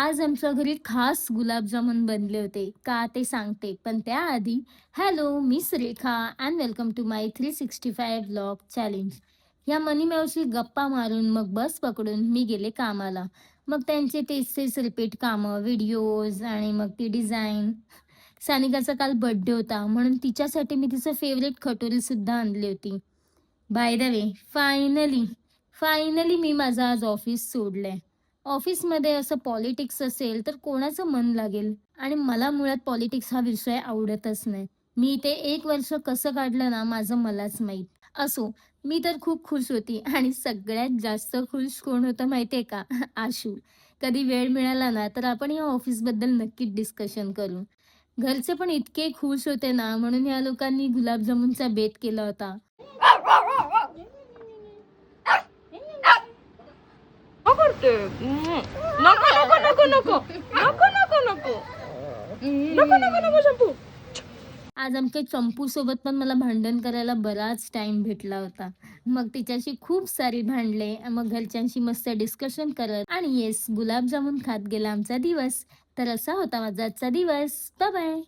आज आमच्या घरी खास गुलाबजामुन बनले होते. का ते सांगते. पण त्याआधी हॅलो, मी Surekha and welcome to my 365 vlog challenge. या मनी मावशी गप्पा मारून मग बस पकडून मी गेले कामाला. मग त्यांचे तेच रिपीट कामं, व्हिडिओज आणि मग ती डिझाइन. सानिकाचा काल बर्थडे होता म्हणून तिच्यासाठी मी तिचं फेव्हरेट कटोरीसुद्धा आणली होती. By the way, finally, finally मी माझं आज ऑफिस सोडलंय. ऑफिसमध्ये असं पॉलिटिक्स असेल तर कोणाचं मन लागेल आणि मला मुळात पॉलिटिक्स हा विषय आवडतच नाही. मी ते 1 वर्ष कसं काढलं ना माझं मलाच माहीत. असो, मी तर खूप खुश होती आणि सगळ्यात जास्त खुश कोण होतं माहिती आहे का? आशू. कधी वेळ मिळाला ना तर आपण या ऑफिसबद्दल नक्कीच डिस्कशन करू. घरचे पण इतके खुश होते ना म्हणून या लोकांनी गुलाबजामुनचा बेत केला होता. का करते? नको नको नको नको नको नको नको नको नको नको शंभू. आज आमच्या चंपूसोबत पण मला भांडण करायला बराच टाइम भेटला होता. मग तिच्याशी खूप सारी भांडले. मग घरच्यांशी मस्त डिस्कशन करत आणि येस गुलाबजामुन खात गेला आमचा दिवस. तर असा होता माझा आजचा दिवस. Bye bye.